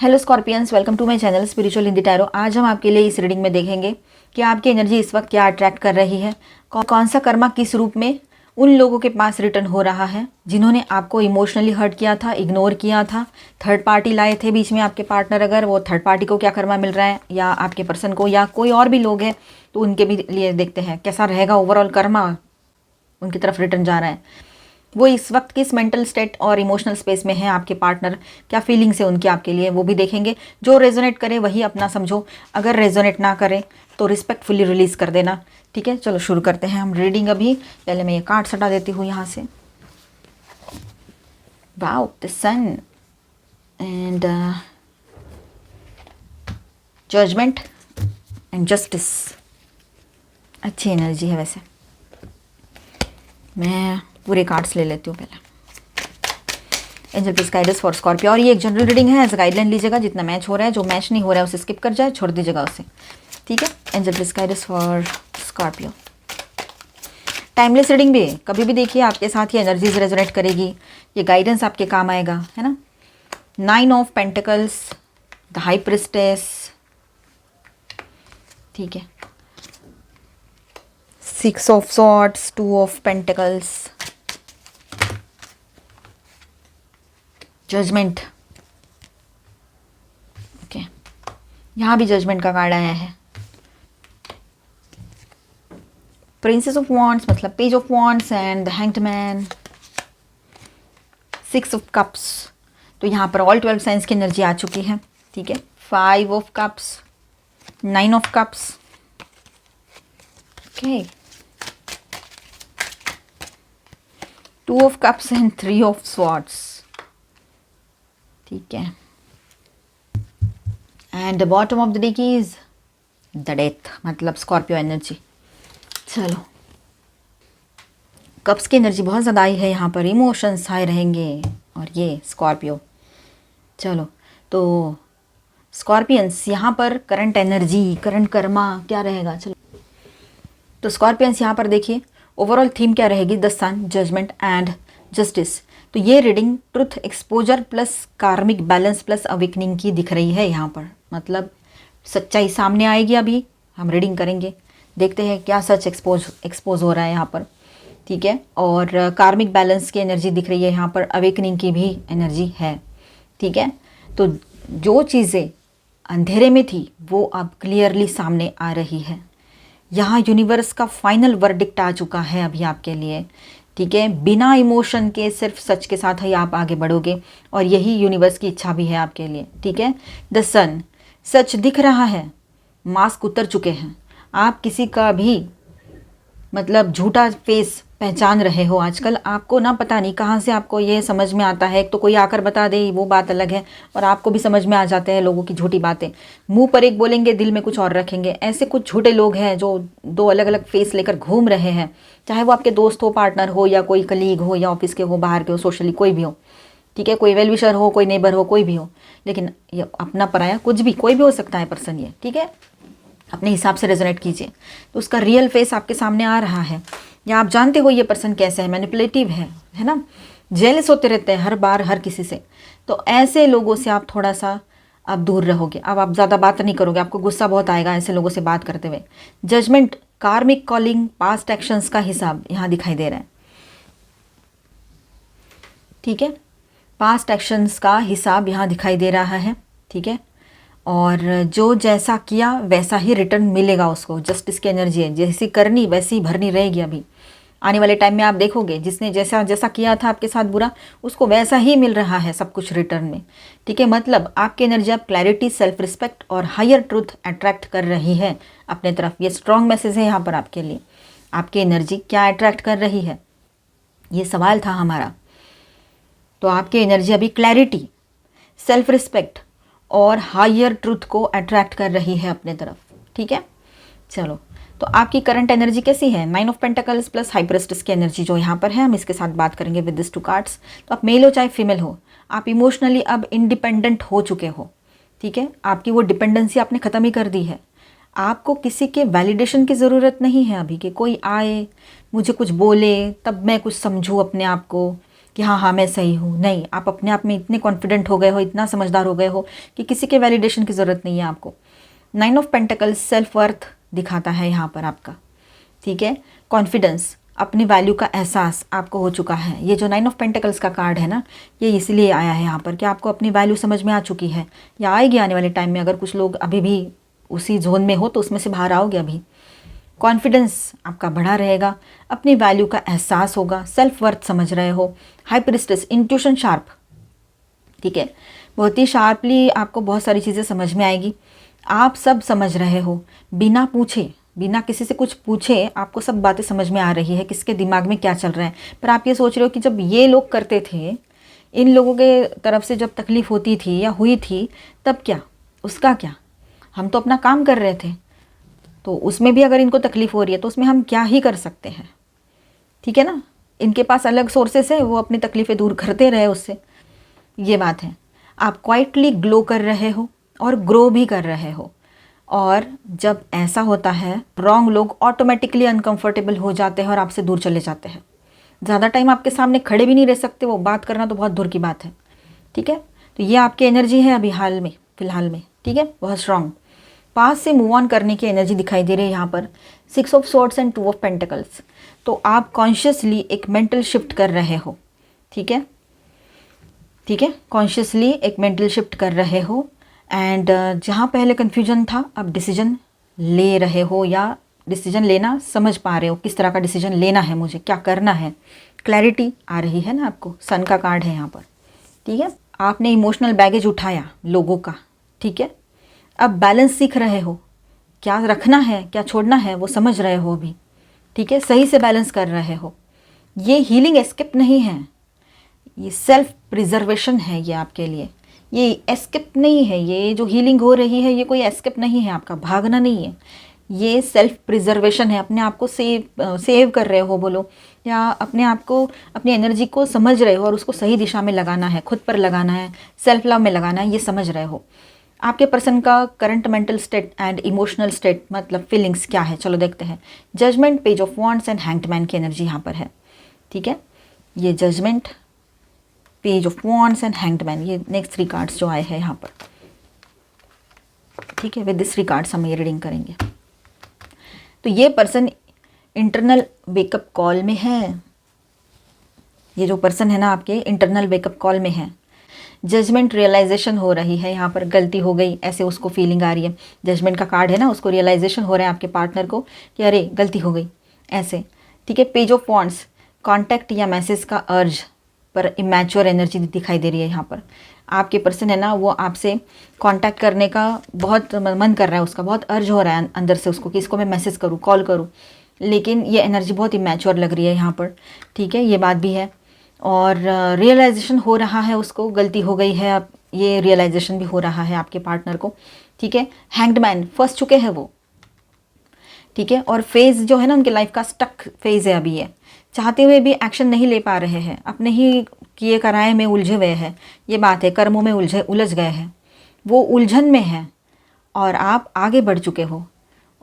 Hello Scorpions, welcome to my channel spiritual Hindi tarot. आज हम आपके लिए इस रीडिंग में देखेंगे कि आपकी एनर्जी इस वक्त क्या अट्रैक्ट कर रही है, कौन सा कर्मा किस रूप में उन लोगों के पास रिटर्न हो रहा है जिन्होंने आपको इमोशनली हर्ट किया था, इग्नोर किया था, थर्ड पार्टी लाए थे बीच में आपके पार्टनर। अगर वो थर्ड पार्टी को क्या कर्मा मिल रहा है या आपके पर्सन को या कोई और भी लोग हैं तो उनके भी लिए देखते हैं कैसा रहेगा ओवरऑल कर्मा उनकी तरफ रिटर्न जा रहा है। वो इस वक्त किस मेंटल स्टेट और इमोशनल स्पेस में है आपके पार्टनर, क्या फीलिंग्स है उनकी आपके लिए, वो भी देखेंगे। जो रेजोनेट करे वही अपना समझो, अगर रेजोनेट ना करे तो रिस्पेक्टफुली रिलीज कर देना। ठीक है, चलो शुरू करते हैं हम रीडिंग। अभी पहले मैं ये कार्ड हटा देती हूँ यहाँ से। Wow, the sun and judgement and justice. अच्छी एनर्जी है। वैसे मैं पूरे कार्ड्स ले लेती हूँ पहले। Angel please guide us for Scorpio. और ये एक जनरल रीडिंग है, एज गाइडलाइन लीजिएगा। जितना मैच हो रहा है, जो मैच नहीं हो रहा है उसे स्किप कर जाए, छोड़ दीजिएगा उसे। ठीक है, angel please guide us for Scorpio. Timeless reading भी कभी भी देखिए, आपके साथ ये एनर्जीज रेजोनेट करेगी, ये गाइडेंस आपके काम आएगा, है ना। 9 of pentacles, the high priestess, ठीक है, 6 of swords, 2 of pentacles, judgement. Okay, यहाँ भी जजमेंट का कार्ड आया है। प्रिंसेस ऑफ वॉन्ड्स मतलब page of wands and the hanged man, 6 of cups. तो यहाँ पर ऑल 12 साइंस की एनर्जी आ चुकी है। ठीक है, 5 of cups, 9 of cups, okay, 2 of cups and 3 of swords. ठीक है, and the bottom of the deck is the death मतलब स्कॉर्पियो एनर्जी। चलो, कप्स की एनर्जी बहुत ज़्यादा आई है यहाँ पर, इमोशंस हाई रहेंगे। और ये स्कॉर्पियो, चलो तो स्कॉर्पियंस यहाँ पर करंट एनर्जी, करंट कर्मा क्या रहेगा। चलो तो स्कॉर्पियंस यहाँ पर देखिए ओवरऑल थीम क्या रहेगी, the sun, judgement and justice. तो ये reading truth exposure plus karmic balance plus awakening की दिख रही है यहाँ पर। मतलब सच्चाई सामने आएगी। अभी हम रीडिंग करेंगे, देखते हैं क्या सच एक्सपोज हो रहा है यहाँ पर। ठीक है, और कार्मिक बैलेंस की एनर्जी दिख रही है यहाँ पर, अवेकनिंग की भी एनर्जी है। ठीक है, तो जो चीज़ें अंधेरे में थी वो अब क्लियरली सामने आ रही है। यहाँ यूनिवर्स का फाइनल वर्डिक्ट आ चुका है अभी आपके लिए। ठीक है, बिना इमोशन के सिर्फ सच के साथ ही आप आगे बढ़ोगे और यही यूनिवर्स की इच्छा भी है आपके लिए। ठीक है, द सन, सच दिख रहा है, मास्क उतर चुके हैं। आप किसी का भी मतलब झूठा फेस पहचान रहे हो आजकल। आपको ना पता नहीं कहाँ से आपको ये समझ में आता है। एक तो कोई आकर बता दे वो बात अलग है, और आपको भी समझ में आ जाते हैं लोगों की झूठी बातें। मुंह पर एक बोलेंगे, दिल में कुछ और रखेंगे। ऐसे कुछ झूठे लोग हैं जो 2 अलग अलग फेस लेकर घूम रहे हैं, चाहे वो आपके दोस्त हो, पार्टनर हो, या कोई कलीग हो, या ऑफिस के हो, बाहर के हो, सोशली कोई भी हो। ठीक है, कोई वेल विशर हो, कोई नेबर हो, कोई भी हो, लेकिन ये अपना पराया कुछ भी, कोई भी हो सकता है पर्सन ये। ठीक है, अपने हिसाब से रेजोनेट कीजिए। तो उसका रियल फेस आपके सामने आ रहा है, या आप जानते हो ये पर्सन कैसा है, मैनिपुलेटिव है ना, जेलस होते रहते हैं हर बार हर किसी से। तो ऐसे लोगों से आप थोड़ा सा अब दूर रहोगे। अब आप ज़्यादा बात नहीं करोगे, आपको गुस्सा बहुत आएगा ऐसे लोगों से बात करते हुए। जजमेंट, कार्मिक कॉलिंग, पास्ट एक्शंस का हिसाब यहाँ दिखाई दे रहा है। ठीक है, पास्ट एक्शंस का हिसाब यहाँ दिखाई दे रहा है। ठीक है, और जो जैसा किया वैसा ही रिटर्न मिलेगा उसको। जस्टिस की एनर्जी है, जैसी करनी वैसी भरनी रहेगी। अभी आने वाले टाइम में आप देखोगे जिसने जैसा जैसा किया था आपके साथ बुरा, उसको वैसा ही मिल रहा है सब कुछ रिटर्न में। ठीक है, मतलब आपकी एनर्जी अब क्लैरिटी, सेल्फ रिस्पेक्ट और हायर ट्रूथ अट्रैक्ट कर रही है अपने तरफ। ये स्ट्रॉन्ग मैसेज है यहाँ पर आपके लिए। आपकी एनर्जी क्या अट्रैक्ट कर रही है, ये सवाल था हमारा। तो आपकी एनर्जी अभी क्लैरिटी, सेल्फ रिस्पेक्ट और हायर ट्रूथ को अट्रैक्ट कर रही है अपने तरफ। ठीक है, चलो तो आपकी करंट एनर्जी कैसी है। 9 of pentacles plus high priestess की एनर्जी जो यहाँ पर है, हम इसके साथ बात करेंगे विद दिस 2 कार्ड्स। तो आप मेल हो चाहे फीमेल हो, आप इमोशनली अब इंडिपेंडेंट हो चुके हो। ठीक है, आपकी वो डिपेंडेंसी आपने ख़त्म ही कर दी है। आपको किसी के वैलिडेशन की ज़रूरत नहीं है अभी कि कोई आए मुझे कुछ बोले तब मैं कुछ समझूँ अपने आप को, कि हाँ हाँ मैं सही हूँ। नहीं, आप अपने आप में इतने कॉन्फिडेंट हो गए हो, इतना समझदार हो गए हो कि किसी के वैलिडेशन की ज़रूरत नहीं है आपको। 9 ऑफ पेंटिकल्स सेल्फ वर्थ दिखाता है यहाँ पर आपका, ठीक है। कॉन्फिडेंस, अपनी वैल्यू का एहसास आपको हो चुका है। ये जो 9 ऑफ पेंटिकल्स का कार्ड है ना, ये इसलिए आया है यहाँ पर कि आपको अपनी वैल्यू समझ में आ चुकी है या आएगी आने वाले टाइम में। अगर कुछ लोग अभी भी उसी जोन में हो तो उसमें से बाहर आओगे अभी। कॉन्फिडेंस आपका बढ़ा रहेगा, अपनी वैल्यू का एहसास होगा, सेल्फ वर्थ समझ रहे हो। हाई प्रिस्टेस, इंट्यूशन शार्प, ठीक है। बहुत ही शार्पली आपको बहुत सारी चीज़ें समझ में आएगी। आप सब समझ रहे हो, बिना पूछे, बिना किसी से कुछ पूछे आपको सब बातें समझ में आ रही है, किसके दिमाग में क्या चल रहा है। पर आप ये सोच रहे हो कि जब ये लोग करते थे, इन लोगों के तरफ से जब तकलीफ़ होती थी या हुई थी, तब क्या, उसका क्या, हम तो अपना काम कर रहे थे, तो उसमें भी अगर इनको तकलीफ़ हो रही है तो उसमें हम क्या ही कर सकते हैं, ठीक है ना। इनके पास अलग सोर्सेस है, वो अपनी तकलीफ़ें दूर करते रहे उससे, ये बात है। आप क्वाइटली ग्लो कर रहे हो और ग्रो भी कर रहे हो। और जब ऐसा होता है, रॉन्ग लोग ऑटोमेटिकली अनकंफर्टेबल हो जाते हैं और आपसे दूर चले जाते हैं। ज़्यादा टाइम आपके सामने खड़े भी नहीं रह सकते, वो बात करना तो बहुत दूर की बात है, ठीक है। तो ये आपकी एनर्जी है अभी हाल में, फ़िलहाल में, ठीक है, बहुत स्ट्रांग। पास से मूव ऑन करने की एनर्जी दिखाई दे रही है यहाँ पर। 6 of swords and 2 of pentacles. तो आप कॉन्शियसली एक मेंटल शिफ्ट कर रहे हो, ठीक है, ठीक है, कॉन्शियसली एक मेंटल शिफ्ट कर रहे हो। एंड जहाँ पहले कन्फ्यूजन था, अब डिसीजन ले रहे हो या डिसीजन लेना समझ पा रहे हो, किस तरह का डिसीजन लेना है, मुझे क्या करना है। क्लैरिटी आ रही है ना आपको, सन का कार्ड है यहाँ पर, ठीक है। आपने इमोशनल बैगेज उठाया लोगों का, ठीक है। अब बैलेंस सीख रहे हो, क्या रखना है क्या छोड़ना है वो समझ रहे हो अभी, ठीक है, सही से बैलेंस कर रहे हो। ये हीलिंग एस्केप नहीं है, ये सेल्फ प्रिजर्वेशन है। ये आपके लिए ये एस्केप नहीं है। ये जो हीलिंग हो रही है ये कोई एस्केप नहीं है, आपका भागना नहीं है, ये सेल्फ प्रिजर्वेशन है। अपने आप को सेव कर रहे हो बोलो, या अपने आप को, अपनी एनर्जी को समझ रहे हो और उसको सही दिशा में लगाना है, खुद पर लगाना है, सेल्फ लव में लगाना है, ये समझ रहे हो। आपके पर्सन का current mental state and emotional state, मतलब फीलिंग्स क्या है, चलो देखते हैं। Judgement, page of wands and hanged man की एनर्जी यहाँ पर है, ठीक है। ये judgement, page of wands and hanged man, ये नेक्स्ट 3 कार्ड्स जो आए हैं यहाँ पर, ठीक है। विद दिस 3 कार्ड्स हम ये रीडिंग करेंगे। तो ये पर्सन इंटरनल वेकअप कॉल में है। ये जो पर्सन है ना आपके इंटरनल वेकअप कॉल में है। जजमेंट, रियलाइजेशन हो रही है यहाँ पर, गलती हो गई ऐसे उसको फीलिंग आ रही है। जजमेंट का कार्ड है ना, उसको रियलाइजेशन हो रहा है आपके पार्टनर को कि अरे गलती हो गई ऐसे, ठीक है। पेज ऑफ वॉन्ड्स, कॉन्टैक्ट या मैसेज का अर्ज पर इमैच्योर एनर्जी दिखाई दे रही है यहाँ पर। आपके पर्सन है ना, वो आपसे कांटेक्ट करने का बहुत मन कर रहा है, उसका बहुत अर्ज हो रहा है अंदर से उसको कि इसको मैं मैसेज करूँ, कॉल करूँ, लेकिन ये एनर्जी बहुत इमैच्योर लग रही है यहाँ पर, ठीक है, ये बात भी है। और रियलाइजेशन हो रहा है उसको, गलती हो गई है, अब ये रियलाइजेशन भी हो रहा है आपके पार्टनर को, ठीक है। हैंग्ड मैन, फंस चुके हैं वो, ठीक है। और फेज़ जो है ना उनकी लाइफ का स्टक फेज़ है अभी, ये चाहते हुए भी एक्शन नहीं ले पा रहे हैं, अपने ही किए कराए में उलझे हुए हैं, ये बात है, कर्मों में उलझ गए हैं, वो उलझन में है और आप आगे बढ़ चुके हो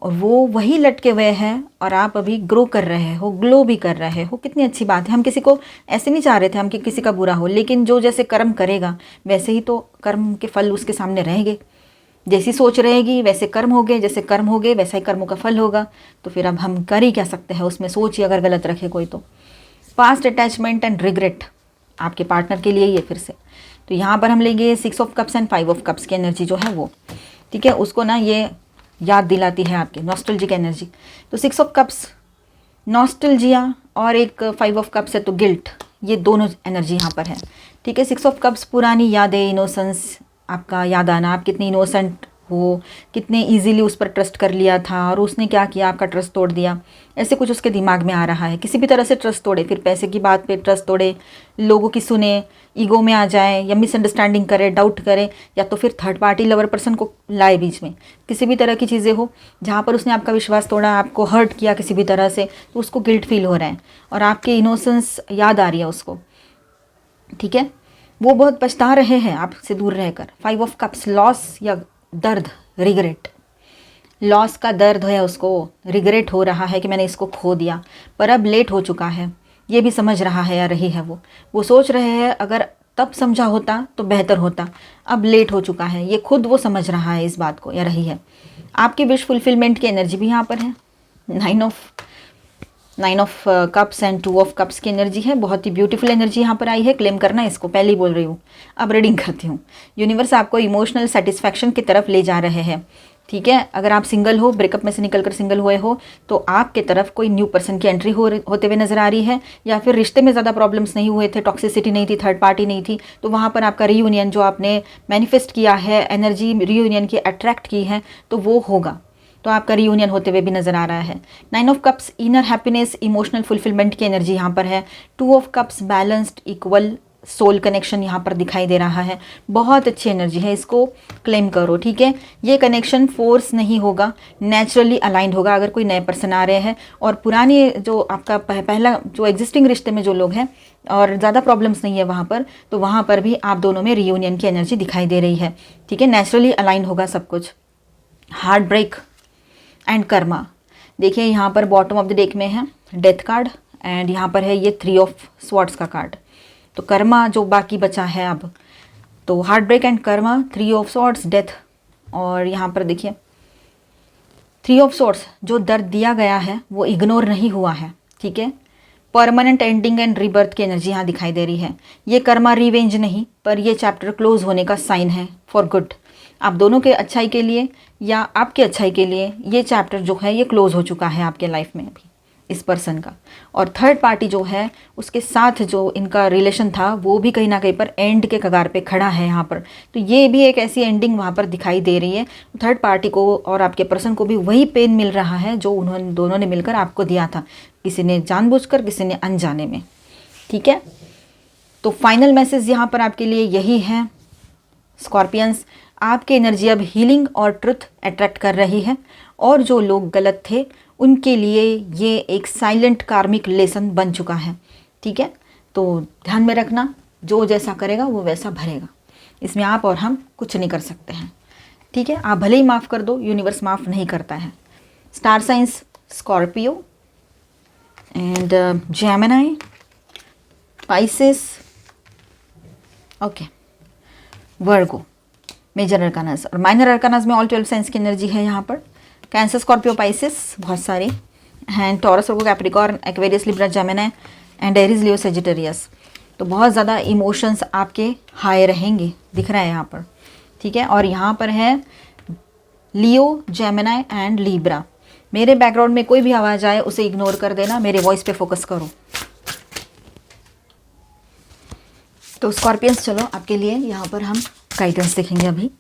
और वो वही लटके हुए हैं और आप अभी ग्रो कर रहे हो, ग्लो भी कर रहे हो। कितनी अच्छी बात है। हम किसी को ऐसे नहीं चाह रहे थे हम कि किसी का बुरा हो, लेकिन जो जैसे कर्म करेगा वैसे ही तो कर्म के फल उसके सामने रहेंगे। जैसी सोच रहेगी वैसे कर्म हो गए, जैसे कर्म हो गए वैसा ही कर्मों का फल होगा। तो फिर अब हम कर ही क्या सकते हैं उसमें, सोच ही अगर गलत रखे कोई तो। पास्ट अटैचमेंट एंड रिग्रेट आपके पार्टनर के लिए ही है फिर से। तो यहाँ पर हम लेंगे 6 of cups and 5 of cups की एनर्जी जो है वो, ठीक है, उसको ना ये याद दिलाती है आपके नॉस्टैल्जिक एनर्जी। तो 6 ऑफ कप्स नॉस्टैल्जिया और एक 5 ऑफ कप्स है तो गिल्ट, ये दोनों एनर्जी यहाँ पर है, ठीक है। 6 ऑफ कप्स पुरानी यादें, इनोसेंस आपका याद आना, आप कितने इनोसेंट हो, कितने इजीली उस पर ट्रस्ट कर लिया था और उसने क्या किया, आपका ट्रस्ट तोड़ दिया, ऐसे कुछ उसके दिमाग में आ रहा है। किसी भी तरह से ट्रस्ट तोड़े, फिर पैसे की बात पे ट्रस्ट तोड़े, लोगों की सुने, ईगो में आ जाए या मिसअंडरस्टैंडिंग करे, डाउट करे, या तो फिर थर्ड पार्टी लवर पर्सन को लाए बीच में। किसी भी तरह की चीज़ें हो जहाँ पर उसने आपका विश्वास तोड़ा, आपको हर्ट किया किसी भी तरह से, तो उसको गिल्ट फील हो रहा है और आपकी इनोसेंस याद आ रही है उसको, ठीक है। वो बहुत पछता रहे हैं आपसे दूर रहकर। 5 ऑफ कप्स, लॉस या दर्द, रिग्रेट, लॉस का दर्द है उसको, रिग्रेट हो रहा है कि मैंने इसको खो दिया, पर अब लेट हो चुका है, ये भी समझ रहा है या रही है। वो सोच रहे हैं अगर तब समझा होता तो बेहतर होता, अब लेट हो चुका है, ये खुद वो समझ रहा है इस बात को या रही है। आपकी विश फुलफिलमेंट की एनर्जी भी यहाँ पर है। Nine of cups and 2 of cups की एनर्जी है। बहुत ही ब्यूटीफुल एनर्जी यहाँ पर आई है। क्लेम करना है इसको, पहले ही बोल रही हूँ। अब रीडिंग करती हूँ। यूनिवर्स आपको इमोशनल सेटिस्फैक्शन की तरफ ले जा रहे हैं, ठीक है। अगर आप सिंगल हो, ब्रेकअप में से निकलकर सिंगल हुए हो, तो आपके तरफ कोई न्यू पर्सन की एंट्री होते हुए नजर आ रही है, या फिर रिश्ते में ज़्यादा प्रॉब्लम्स नहीं हुए थे, टॉक्सिसिटी नहीं थी, थर्ड पार्टी नहीं थी, तो वहाँ पर आपका रीयूनियन जो आपने मैनिफेस्ट किया है, एनर्जी रीयूनियन की अट्रैक्ट की है, तो वो होगा। तो आपका रीयूनियन होते हुए भी नजर आ रहा है। 9 of cups inner happiness, emotional fulfilment की एनर्जी यहाँ पर है। 2 of cups balanced equal soul connection यहाँ पर दिखाई दे रहा है। बहुत अच्छी एनर्जी है, इसको क्लेम करो, ठीक है। ये कनेक्शन फोर्स नहीं होगा, नेचुरली अलाइंड होगा। अगर कोई नए पर्सन आ रहे हैं और पुरानी जो आपका पहला जो एग्जिस्टिंग रिश्ते में जो लोग हैं और ज़्यादा प्रॉब्लम्स नहीं है वहाँ पर, तो वहाँ पर भी आप दोनों में रीयूनियन की एनर्जी दिखाई दे रही है, ठीक है। नेचुरली अलाइन होगा सब कुछ। हार्ट ब्रेक एंड कर्मा, देखिए यहाँ पर बॉटम ऑफ द डेक में है डेथ कार्ड, एंड यहाँ पर है ये 3 ऑफ स्वॉर्ड्स का कार्ड। तो कर्मा जो बाकी बचा है अब, तो heart break and karma, 3 of swords, death, और यहाँ पर देखिए 3 ऑफ स्वॉर्ड्स, जो दर्द दिया गया है वो इग्नोर नहीं हुआ है, ठीक है। परमानेंट एंडिंग एंड रीबर्थ की एनर्जी यहाँ दिखाई दे रही है। ये कर्मा रिवेंज नहीं, पर ये चैप्टर क्लोज होने का साइन है फॉर गुड। आप दोनों के अच्छाई के लिए या आपके अच्छाई के लिए ये चैप्टर जो है ये क्लोज हो चुका है आपके लाइफ में अभी इस पर्सन का। और थर्ड पार्टी जो है उसके साथ जो इनका रिलेशन था वो भी कहीं ना कहीं पर एंड के कगार पे खड़ा है यहाँ पर। तो ये भी एक ऐसी एंडिंग वहाँ पर दिखाई दे रही है। थर्ड पार्टी को और आपके पर्सन को भी वही पेन मिल रहा है जो उन्होंने दोनों ने मिलकर आपको दिया था, किसी ने जानबूझकर, किसी ने अनजाने में, ठीक है। तो फाइनल मैसेज यहाँ पर आपके लिए यही है स्कॉर्पियंस, आपकी एनर्जी अब हीलिंग और ट्रुथ अट्रैक्ट कर रही है, और जो लोग गलत थे उनके लिए ये एक साइलेंट कार्मिक लेसन बन चुका है, ठीक है। तो ध्यान में रखना, जो जैसा करेगा वो वैसा भरेगा, इसमें आप और हम कुछ नहीं कर सकते हैं, ठीक है। आप भले ही माफ़ कर दो, यूनिवर्स माफ़ नहीं करता है। Star signs Scorpio and Gemini, Pisces, okay, Virgo, major arcana और माइनर अरकानास में ऑल 12 साइंस की एनर्जी है यहाँ पर। कैंसर, स्कॉर्पियो, पाइसेस बहुत सारे हैं, taurus, Virgo, Capricorn, Aquarius, Libra, Gemini and Aries, Leo, Sagittarius. तो बहुत ज़्यादा इमोशंस आपके हाई रहेंगे दिख रहा है यहाँ पर, ठीक है। और यहाँ पर है लियो, जेमिनी एंड लिब्रा। मेरे बैकग्राउंड में कोई भी आवाज़ आए उसे इग्नोर कर देना, मेरे वॉइस पे फोकस करो। तो स्कॉर्पियंस, चलो आपके लिए यहाँ पर हम गाइडेंस देखेंगे अभी।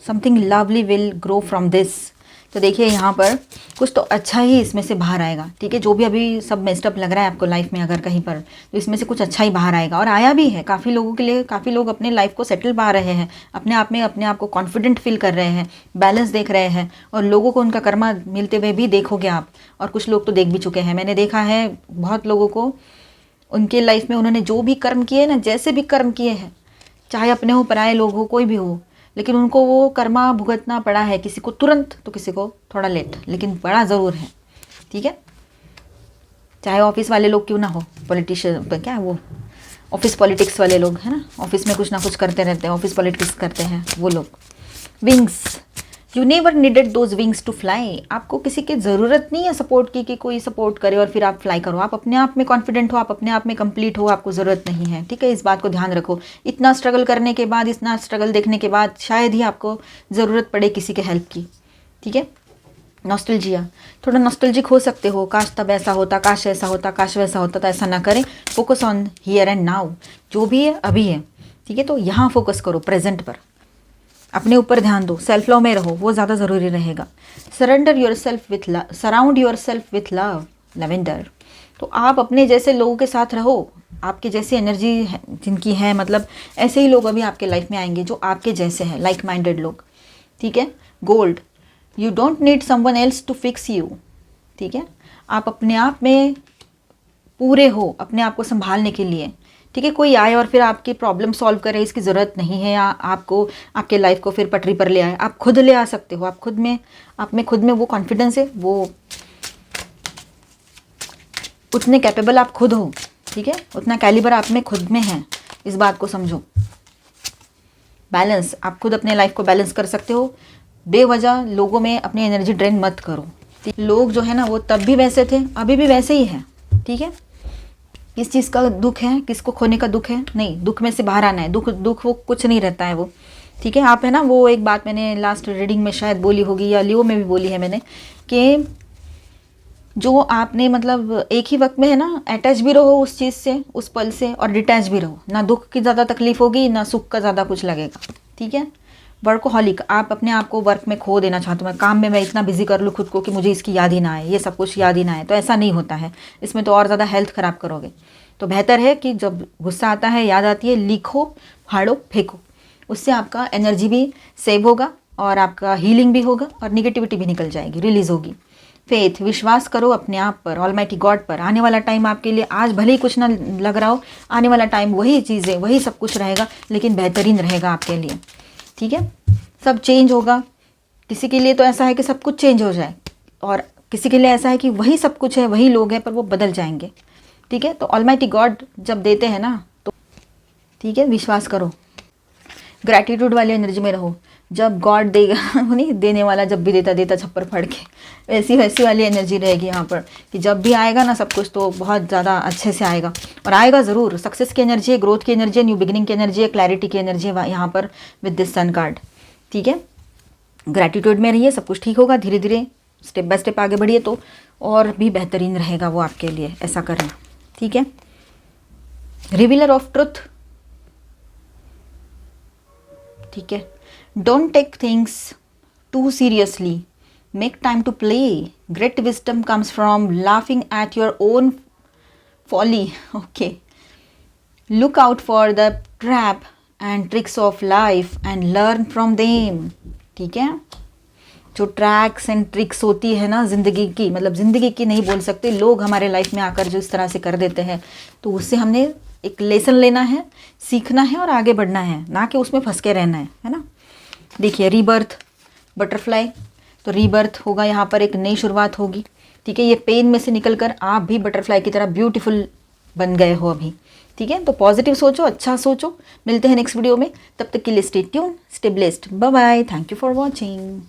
Something lovely will grow from this. तो देखिए यहाँ पर कुछ तो अच्छा ही इसमें से बाहर आएगा, ठीक है। जो भी अभी सब मेस्टअप लग रहा है आपको लाइफ में अगर कहीं पर, तो इसमें से कुछ अच्छा ही बाहर आएगा, और आया भी है काफ़ी लोगों के लिए। काफ़ी लोग अपने लाइफ को सेटल पा रहे हैं, अपने आप में अपने आप को कॉन्फिडेंट फील कर रहे हैं, बैलेंस देख रहे हैं, और लोगों को उनका कर्मा मिलते हुए भी देखोगे आप। और कुछ लोग तो देख भी चुके हैं, मैंने देखा है बहुत लोगों को, उनके लाइफ में उन्होंने जो भी कर्म किए ना, जैसे भी कर्म किए हैं, चाहे अपने हो, पराए लोग हो, कोई भी हो, लेकिन उनको वो कर्मा भुगतना पड़ा है, किसी को तुरंत तो किसी को थोड़ा लेट, लेकिन बड़ा ज़रूर है, ठीक है। चाहे ऑफिस वाले लोग क्यों ना हो, पॉलिटिशियन, क्या वो ऑफिस पॉलिटिक्स वाले लोग हैं ना, ऑफिस में कुछ ना कुछ करते रहते हैं, ऑफिस पॉलिटिक्स करते हैं वो लोग। Wings, you never needed those wings to fly. आपको किसी की ज़रूरत नहीं है सपोर्ट की, कि कोई सपोर्ट करे और फिर आप फ्लाई करो। आप अपने आप में कॉन्फिडेंट हो, आप अपने आप में कंप्लीट हो, आपको ज़रूरत नहीं है, ठीक है। इस बात को ध्यान रखो। इतना स्ट्रगल करने के बाद, इतना स्ट्रगल देखने के बाद शायद ही आपको ज़रूरत पड़े किसी के हेल्प की, ठीक है। नॉस्टैल्जिया, थोड़ा नॉस्टैल्जिक हो सकते हो, काश तब ऐसा होता, काश ऐसा होता, काश वैसा होता, तो ऐसा ना करें। Focus on here and now, जो भी है अभी है, ठीक है। तो यहाँ फोकस करो प्रेजेंट पर, अपने ऊपर ध्यान दो, सेल्फ लव में रहो, वो ज़्यादा ज़रूरी रहेगा। Surrender your self with love, surround your self with love, lavender. तो आप अपने जैसे लोगों के साथ रहो, आपके जैसी एनर्जी जिनकी है, मतलब ऐसे ही लोग अभी आपके लाइफ में आएंगे जो आपके जैसे हैं, लाइक माइंडेड लोग, ठीक है। Gold, you don't need someone else to fix you, ठीक है। आप अपने आप में पूरे हो, अपने आप को संभालने के लिए, ठीक है। कोई आए और फिर आपकी प्रॉब्लम सॉल्व करे, इसकी ज़रूरत नहीं है, या आपको आपके लाइफ को फिर पटरी पर ले आए। आप खुद ले आ सकते हो, आप खुद में वो कॉन्फिडेंस है, वो उतने कैपेबल आप खुद हो, ठीक है, उतना कैलिबर आप में खुद में है, इस बात को समझो। बैलेंस, आप खुद अपने लाइफ को बैलेंस कर सकते हो। बेवजह लोगों में अपनी एनर्जी ड्रेन मत करो। लोग जो है ना वो तब भी वैसे थे, अभी भी वैसे ही है, ठीक है। किस चीज़ का दुख है, किसको खोने का दुख है, नहीं, दुख में से बाहर आना है। दुख वो कुछ नहीं रहता है वो, ठीक है। आप है ना, वो एक बात मैंने लास्ट रीडिंग में शायद बोली होगी या लियो में भी बोली है मैंने, कि जो आपने मतलब एक ही वक्त में है ना अटैच भी रहो उस चीज़ से, उस पल से, और डिटैच भी रहो। ना दुख की ज़्यादा तकलीफ होगी, ना सुख का ज़्यादा कुछ लगेगा, ठीक है। वर्कोहॉलिक, आप अपने आप को वर्क में खो देना चाहते हो, मैं काम में मैं इतना बिजी कर लूँ खुद को कि मुझे इसकी याद ही ना आए, ये सब कुछ याद ही ना आए, तो ऐसा नहीं होता है। इसमें तो और ज़्यादा हेल्थ ख़राब करोगे। तो बेहतर है कि जब गुस्सा आता है, याद आती है, लिखो, फाड़ो, फेंको। उससे आपका एनर्जी भी सेव होगा और आपका हीलिंग भी होगा और निगेटिविटी भी निकल जाएगी, रिलीज होगी। फेथ, विश्वास करो अपने आप पर, ऑलमाइटी गॉड पर। आने वाला टाइम आपके लिए, आज भले ही कुछ ना लग रहा हो, आने वाला टाइम वही चीज़ें, वही सब कुछ रहेगा, लेकिन बेहतरीन रहेगा आपके लिए, ठीक है। सब चेंज होगा। किसी के लिए तो ऐसा है कि सब कुछ चेंज हो जाए, और किसी के लिए ऐसा है कि वही सब कुछ है, वही लोग हैं, पर वो बदल जाएंगे, ठीक है। तो ऑलमाइटी गॉड जब देते हैं ना, तो ठीक है, विश्वास करो, ग्रैटिट्यूड वाली एनर्जी में रहो। जब गॉड देगा, नहीं देने वाला जब भी देता देता छप्पर फाड़ के, वैसी वाली एनर्जी रहेगी यहाँ पर, कि जब भी आएगा ना सब कुछ तो बहुत ज़्यादा अच्छे से आएगा, और आएगा ज़रूर। सक्सेस की एनर्जी है, ग्रोथ की एनर्जी है, न्यू बिगिनिंग की एनर्जी है, क्लैरिटी की एनर्जी है यहाँ पर विद दिस सन कार्ड, ठीक है। ग्रैटिट्यूड में रहिए, सब कुछ ठीक होगा। धीरे धीरे स्टेप बाय स्टेप आगे बढ़िए, तो और भी बेहतरीन रहेगा वो आपके लिए, ऐसा करना, ठीक है। रिवीलर ऑफ ट्रुथ, ठीक है। Don't take things too seriously, make time to play, great wisdom comes from laughing at your own folly, okay. Look out for the trap and tricks of life and learn from them, ठीक है। जो tracks and tricks होती है ना ज़िंदगी की, मतलब ज़िंदगी की नहीं बोल सकते, लोग हमारे लाइफ में आकर जो इस तरह से कर देते हैं, तो उससे हमने एक लेसन लेना है, सीखना है और आगे बढ़ना है, ना कि उसमें फंस के रहना है ना। देखिए, रीबर्थ, बटरफ्लाई, तो रीबर्थ होगा यहाँ पर, एक नई शुरुआत होगी, ठीक है। ये पेन में से निकल कर आप भी बटरफ्लाई की तरह ब्यूटीफुल बन गए हो अभी, ठीक है। तो पॉजिटिव सोचो, अच्छा सोचो। मिलते हैं नेक्स्ट वीडियो में, तब तक के लिए stay tune, stay blessed, bye bye, thank you for watching.